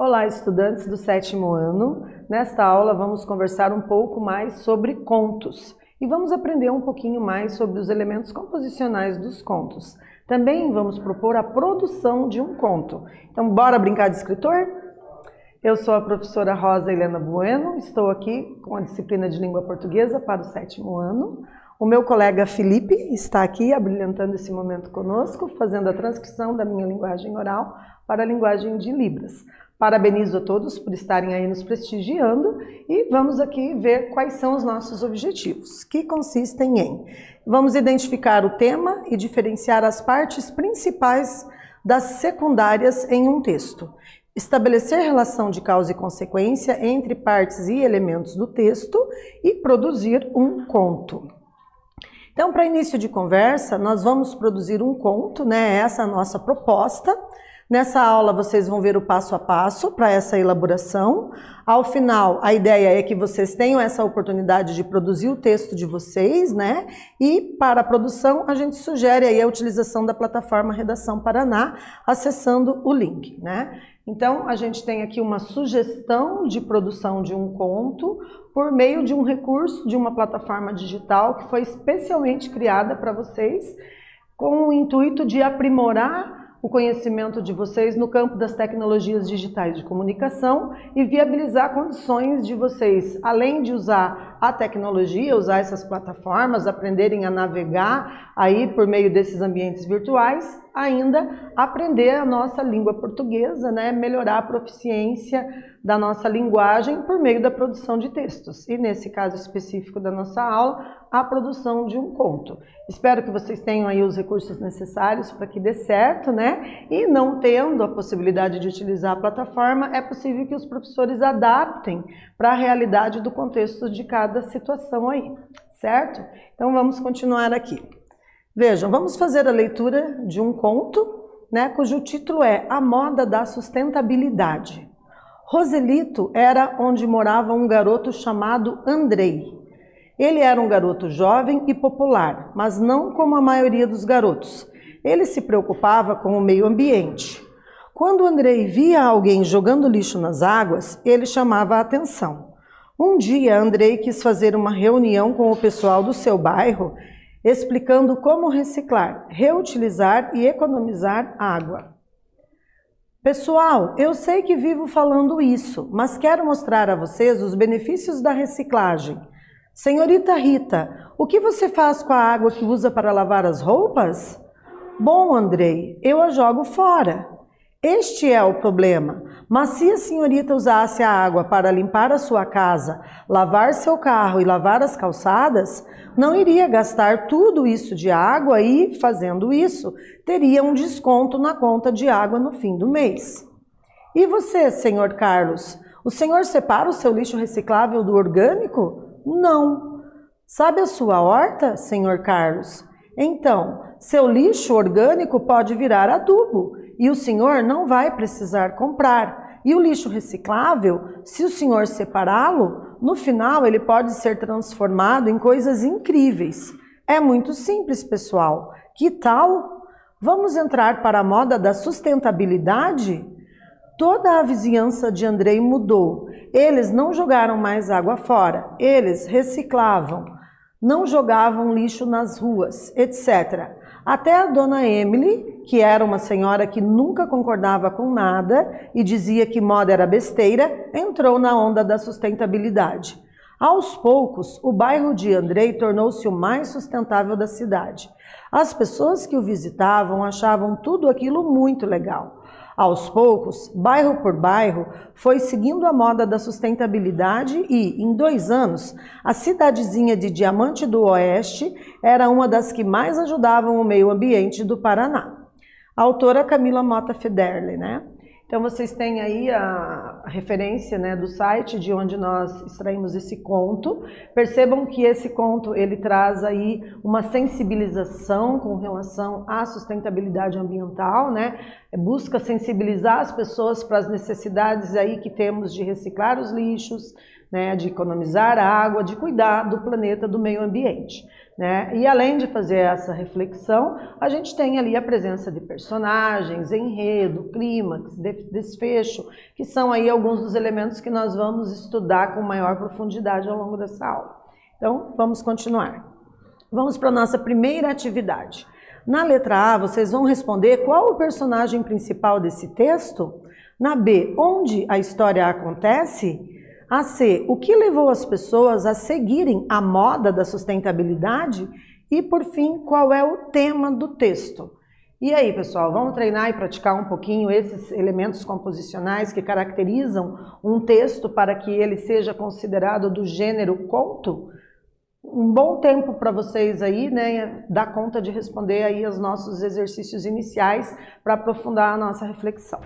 Olá, estudantes do 7º ano. Nesta aula vamos conversar um pouco mais sobre contos e vamos aprender um pouquinho mais sobre os elementos composicionais dos contos. Também vamos propor a produção de um conto. Então, bora brincar de escritor? Eu sou a professora Rosa Helena Bueno, estou aqui com a disciplina de língua portuguesa para o 7º ano. O meu colega Felipe está aqui abrilhantando esse momento conosco, fazendo a transcrição da minha linguagem oral para a linguagem de Libras. Parabenizo a todos por estarem aí nos prestigiando e vamos aqui ver quais são os nossos objetivos, que consistem em: vamos identificar o tema e diferenciar as partes principais das secundárias em um texto. Estabelecer relação de causa e consequência entre partes e elementos do texto e produzir um conto. Então, para início de conversa, nós vamos produzir um conto, né? Essa é a nossa proposta. Nessa aula vocês vão ver o passo a passo para essa elaboração. Ao final, a ideia é que vocês tenham essa oportunidade de produzir o texto de vocês, né? E para a produção, a gente sugere aí a utilização da plataforma Redação Paraná, acessando o link, né? Então, a gente tem aqui uma sugestão de produção de um conto por meio de um recurso de uma plataforma digital que foi especialmente criada para vocês com o intuito de aprimorar o conhecimento de vocês no campo das tecnologias digitais de comunicação e viabilizar condições de vocês, além de usar a tecnologia, usar essas plataformas, aprenderem a navegar aí por meio desses ambientes virtuais, ainda aprender a nossa língua portuguesa, né? Melhorar a proficiência da nossa linguagem por meio da produção de textos. E nesse caso específico da nossa aula, a produção de um conto. Espero que vocês tenham aí os recursos necessários para que dê certo, né? E não tendo a possibilidade de utilizar a plataforma, é possível que os professores adaptem para a realidade do contexto de cada situação aí, certo? Então vamos continuar aqui. Vejam, vamos fazer a leitura de um conto, né, cujo título é A Moda da Sustentabilidade. Roselito era onde morava um garoto chamado Andrei. Ele era um garoto jovem e popular, mas não como a maioria dos garotos. Ele se preocupava com o meio ambiente. Quando Andrei via alguém jogando lixo nas águas, ele chamava a atenção. Um dia, Andrei quis fazer uma reunião com o pessoal do seu bairro, explicando como reciclar, reutilizar e economizar água. Pessoal, eu sei que vivo falando isso, mas quero mostrar a vocês os benefícios da reciclagem. Senhorita Rita, o que você faz com a água que usa para lavar as roupas? Bom, Andrei, eu a jogo fora. Este é o problema, mas se a senhorita usasse a água para limpar a sua casa, lavar seu carro e lavar as calçadas, não iria gastar tudo isso de água e, fazendo isso, teria um desconto na conta de água no fim do mês. E você, senhor Carlos, o senhor separa o seu lixo reciclável do orgânico? Não. Sabe a sua horta, senhor Carlos? Então, seu lixo orgânico pode virar adubo e o senhor não vai precisar comprar. E o lixo reciclável, se o senhor separá-lo, no final ele pode ser transformado em coisas incríveis. É muito simples, pessoal. Que tal? Vamos entrar para a moda da sustentabilidade? Toda a vizinhança de Andrei mudou. Eles não jogaram mais água fora, eles reciclavam, não jogavam lixo nas ruas, etc. Até a dona Emily, que era uma senhora que nunca concordava com nada e dizia que moda era besteira, entrou na onda da sustentabilidade. Aos poucos, o bairro de Andrei tornou-se o mais sustentável da cidade. As pessoas que o visitavam achavam tudo aquilo muito legal. Aos poucos, bairro por bairro, foi seguindo a moda da sustentabilidade e, em 2 anos, a cidadezinha de Diamante do Oeste era uma das que mais ajudavam o meio ambiente do Paraná. A autora Camila Mota Federle, né? Então vocês têm aí a referência, né, do site de onde nós extraímos esse conto. Percebam que esse conto ele traz aí uma sensibilização com relação à sustentabilidade ambiental, né? Busca sensibilizar as pessoas para as necessidades aí que temos de reciclar os lixos, né, de economizar água, de cuidar do planeta, do meio ambiente, né? E além de fazer essa reflexão, a gente tem ali a presença de personagens, enredo, clímax, desfecho, que são aí alguns dos elementos que nós vamos estudar com maior profundidade ao longo dessa aula. Então, vamos continuar. Vamos para a nossa primeira atividade. Na letra A, vocês vão responder qual o personagem principal desse texto. Na B, onde a história acontece. A C, o que levou as pessoas a seguirem a moda da sustentabilidade. E, por fim, qual é o tema do texto. E aí, pessoal, vamos treinar e praticar um pouquinho esses elementos composicionais que caracterizam um texto para que ele seja considerado do gênero conto? Um bom tempo para vocês aí, né, dar conta de responder aí aos nossos exercícios iniciais para aprofundar a nossa reflexão.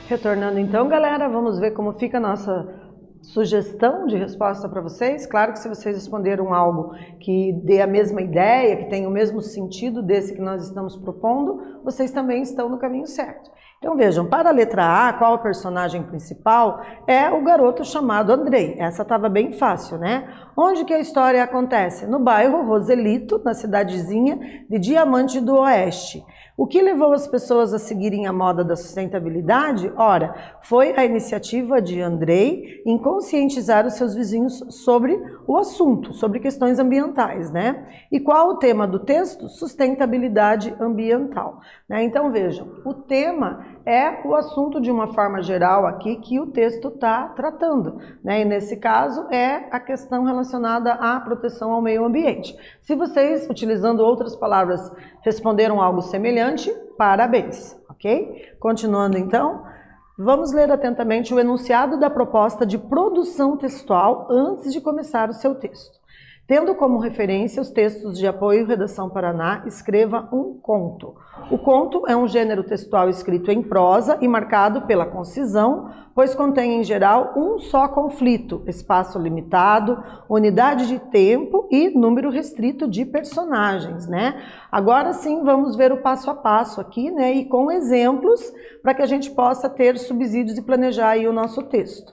Retornando então, galera, vamos ver como fica a nossa sugestão de resposta para vocês. Claro que se vocês responderam algo que dê a mesma ideia, que tenha o mesmo sentido desse que nós estamos propondo, vocês também estão no caminho certo. Então vejam, para a letra A, qual o personagem principal? É o garoto chamado Andrei. Essa estava bem fácil, né? Onde que a história acontece? No bairro Roselito, na cidadezinha de Diamante do Oeste. O que levou as pessoas a seguirem a moda da sustentabilidade? Ora, foi a iniciativa de Andrei em conscientizar os seus vizinhos sobre o assunto, sobre questões ambientais, né? E qual o tema do texto? Sustentabilidade ambiental, né? Então vejam, o tema é o assunto de uma forma geral aqui que o texto está tratando, né? E nesse caso é a questão relacionada à proteção ao meio ambiente. Se vocês, utilizando outras palavras, responderam algo semelhante, parabéns, ok? Continuando então, vamos ler atentamente o enunciado da proposta de produção textual antes de começar o seu texto. Tendo como referência os textos de apoio Redação Paraná, escreva um conto. O conto é um gênero textual escrito em prosa e marcado pela concisão, pois contém em geral um só conflito, espaço limitado, unidade de tempo e número restrito de personagens, né? Agora sim vamos ver o passo a passo aqui, né? E com exemplos para que a gente possa ter subsídios e planejar aí o nosso texto.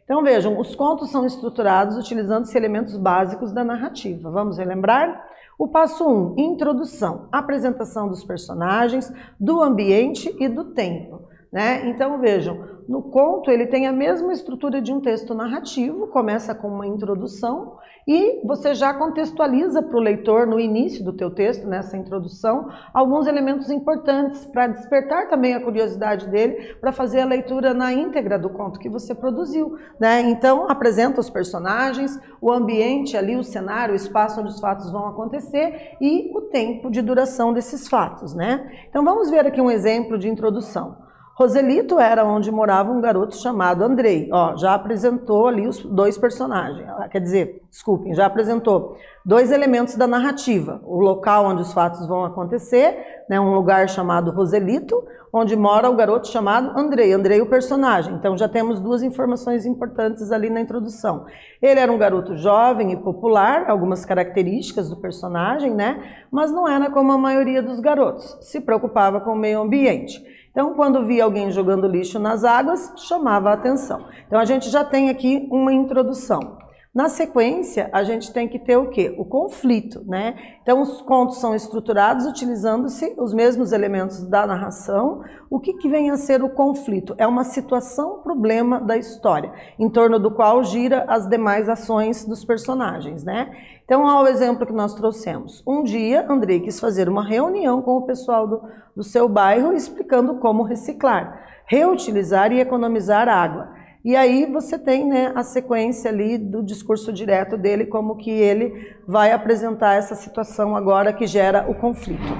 Então vejam, os contos são estruturados utilizando-se elementos básicos da narrativa. Vamos relembrar? O passo 1, introdução, apresentação dos personagens, do ambiente e do tempo, né? Então vejam, no conto ele tem a mesma estrutura de um texto narrativo, começa com uma introdução e você já contextualiza para o leitor no início do teu texto, nessa introdução, alguns elementos importantes para despertar também a curiosidade dele para fazer a leitura na íntegra do conto que você produziu, né? Então apresenta os personagens, o ambiente ali, o cenário, o espaço onde os fatos vão acontecer e o tempo de duração desses fatos, né? Então vamos ver aqui um exemplo de introdução. Roselito era onde morava um garoto chamado Andrei. Ó, já apresentou ali os dois personagens, quer dizer, desculpem, já apresentou dois elementos da narrativa. O local onde os fatos vão acontecer, né, um lugar chamado Roselito, onde mora o garoto chamado Andrei. Andrei o personagem. Então já temos duas informações importantes ali na introdução. Ele era um garoto jovem e popular, algumas características do personagem, né, mas não era como a maioria dos garotos. Se preocupava com o meio ambiente. Então, quando via alguém jogando lixo nas águas, chamava a atenção. Então, a gente já tem aqui uma introdução. Na sequência, a gente tem que ter o quê? O conflito, né? Então, os contos são estruturados utilizando-se os mesmos elementos da narração. O que vem a ser o conflito? É uma situação-problema da história, em torno do qual gira as demais ações dos personagens, né? Então, olha o exemplo que nós trouxemos. Um dia, Andrei quis fazer uma reunião com o pessoal do seu bairro, explicando como reciclar, reutilizar e economizar água. E aí você tem, né, a sequência ali do discurso direto dele, como que ele vai apresentar essa situação agora que gera o conflito.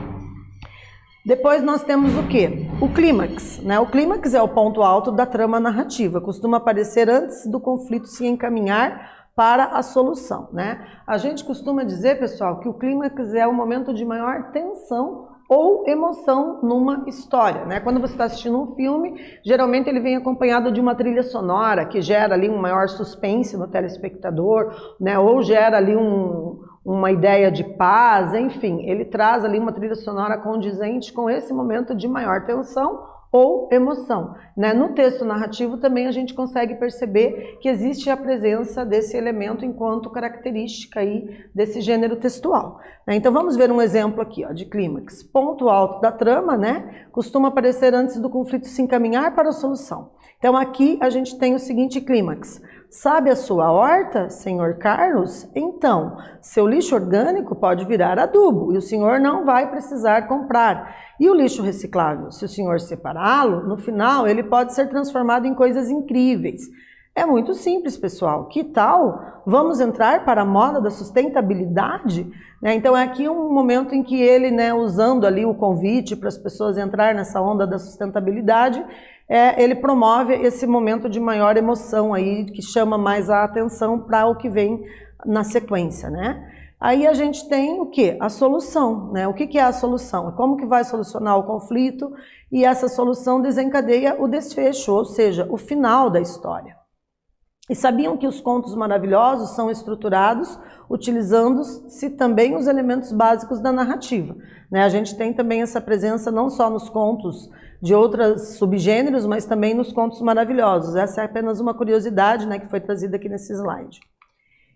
Depois nós temos o quê? O clímax, né? O clímax é o ponto alto da trama narrativa, costuma aparecer antes do conflito se encaminhar para a solução, né? A gente costuma dizer, pessoal, que o clímax é o momento de maior tensão ou emoção numa história, né? Quando você está assistindo um filme, geralmente ele vem acompanhado de uma trilha sonora que gera ali um maior suspense no telespectador, né? Ou gera ali uma ideia de paz, enfim, ele traz ali uma trilha sonora condizente com esse momento de maior tensão ou emoção, né? No texto narrativo também a gente consegue perceber que existe a presença desse elemento enquanto característica aí desse gênero textual, né? Então vamos ver um exemplo aqui, ó, de clímax. Ponto alto da trama, né? Costuma aparecer antes do conflito se encaminhar para a solução. Então aqui a gente tem o seguinte clímax. Sabe a sua horta, senhor Carlos? Então, seu lixo orgânico pode virar adubo e o senhor não vai precisar comprar. E o lixo reciclável, se o senhor separá-lo, no final ele pode ser transformado em coisas incríveis. É muito simples, pessoal. Que tal? Vamos entrar para a moda da sustentabilidade? Então é aqui um momento em que ele, né, usando ali o convite para as pessoas entrar nessa onda da sustentabilidade, ele promove esse momento de maior emoção aí, que chama mais a atenção para o que vem na sequência, né? Aí a gente tem o quê? A solução, né? O que é a solução? Como que vai solucionar o conflito e essa solução desencadeia o desfecho, ou seja, o final da história. E sabiam que os contos maravilhosos são estruturados utilizando-se também os elementos básicos da narrativa, né? A gente tem também essa presença não só nos contos de outros subgêneros, mas também nos contos maravilhosos. Essa é apenas uma curiosidade, né, que foi trazida aqui nesse slide.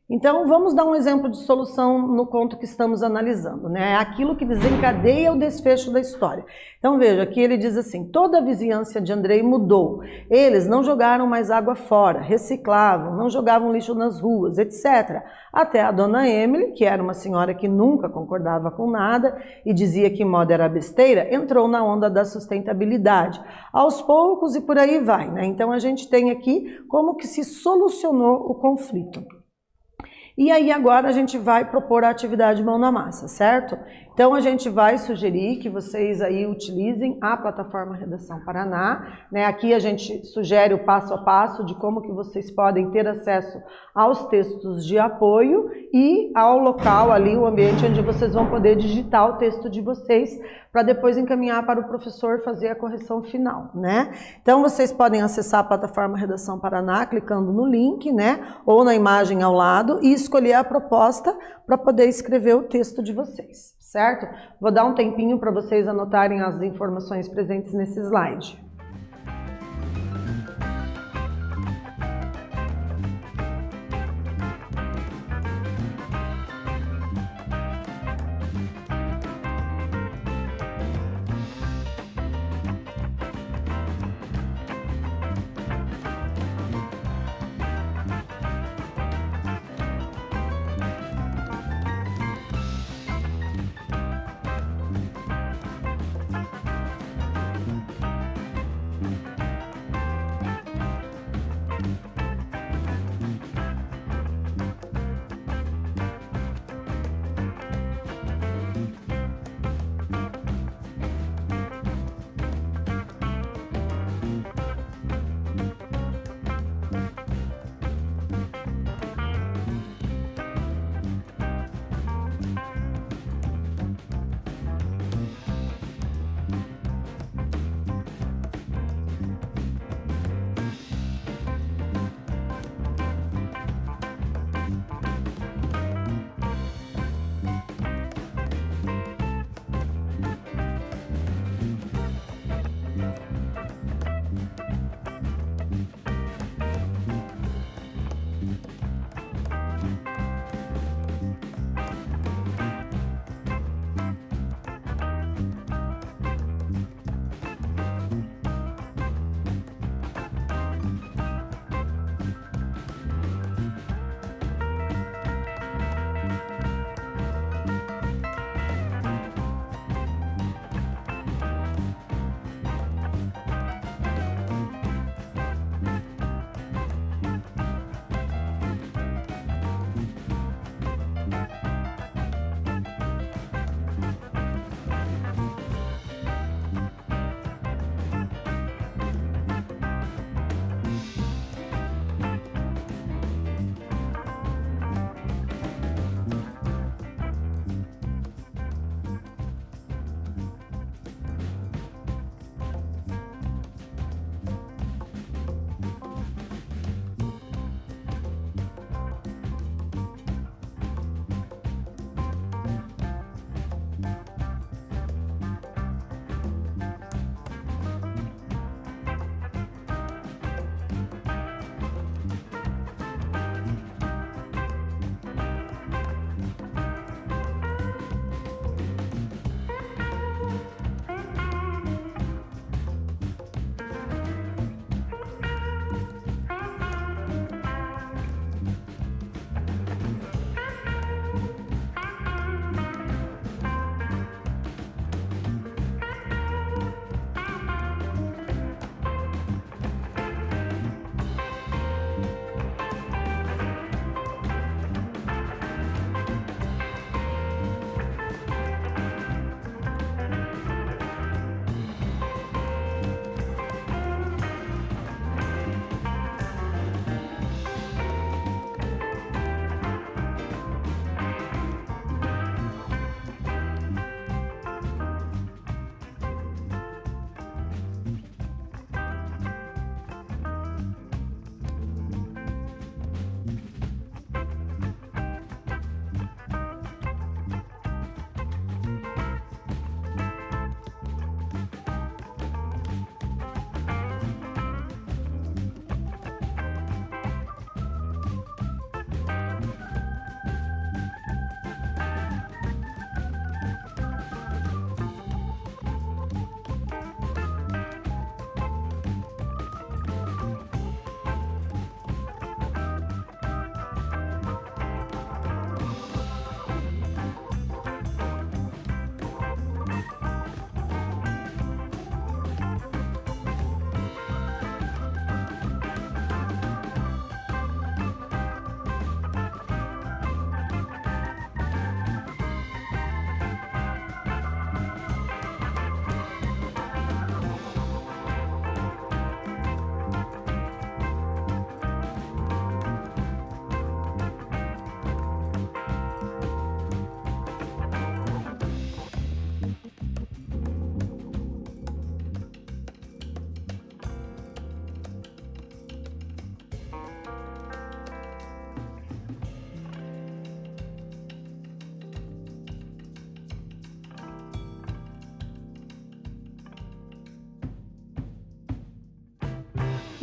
Então, vamos dar um exemplo de solução no conto que estamos analisando, né? É aquilo que desencadeia o desfecho da história. Então, veja, aqui ele diz assim: toda a vizinhança de Andrei mudou. Eles não jogaram mais água fora, reciclavam, não jogavam lixo nas ruas, etc. Até a dona Emily, que era uma senhora que nunca concordava com nada e dizia que moda era besteira, entrou na onda da sustentabilidade. Aos poucos e por aí vai, né? Então, a gente tem aqui como que se solucionou o conflito. E aí agora a gente vai propor a atividade mão na massa, certo? Então a gente vai sugerir que vocês aí utilizem a plataforma Redação Paraná, né? Aqui a gente sugere o passo a passo de como que vocês podem ter acesso aos textos de apoio e ao local ali, o ambiente onde vocês vão poder digitar o texto de vocês para depois encaminhar para o professor fazer a correção final, né? Então vocês podem acessar a plataforma Redação Paraná clicando no link, né? Ou na imagem ao lado e escolher a proposta para poder escrever o texto de vocês, certo? Vou dar um tempinho para vocês anotarem as informações presentes nesse slide.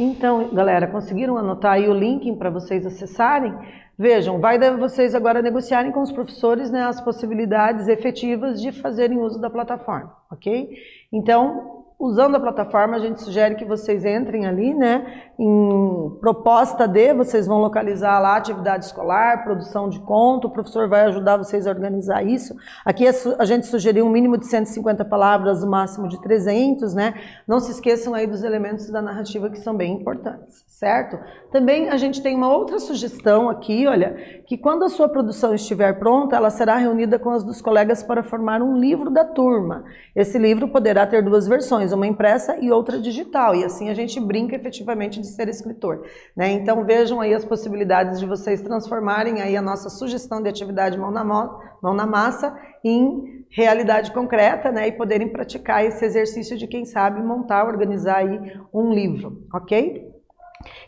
Então, galera, conseguiram anotar aí o link para vocês acessarem? Vejam, vai dar vocês agora negociarem com os professores, né, as possibilidades efetivas de fazerem uso da plataforma, ok? Então, usando a plataforma, a gente sugere que vocês entrem ali, né, em proposta de, vocês vão localizar lá atividade escolar, produção de conto, o professor vai ajudar vocês a organizar isso. Aqui a gente sugeriu um mínimo de 150 palavras, o máximo de 300, né? Não se esqueçam aí dos elementos da narrativa que são bem importantes, certo? Também a gente tem uma outra sugestão aqui, olha, que quando a sua produção estiver pronta, ela será reunida com as dos colegas para formar um livro da turma. Esse livro poderá ter duas versões, uma impressa e outra digital, e assim a gente brinca efetivamente de ser escritor, né? Então vejam aí as possibilidades de vocês transformarem aí a nossa sugestão de atividade mão na massa em realidade concreta, né? E poderem praticar esse exercício de, quem sabe, montar, organizar aí um livro, ok?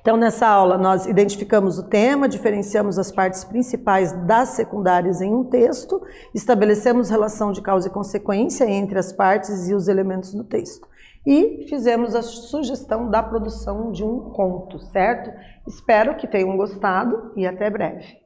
Então, nessa aula, nós identificamos o tema, diferenciamos as partes principais das secundárias em um texto, estabelecemos relação de causa e consequência entre as partes e os elementos do texto. E fizemos a sugestão da produção de um conto, certo? Espero que tenham gostado e até breve.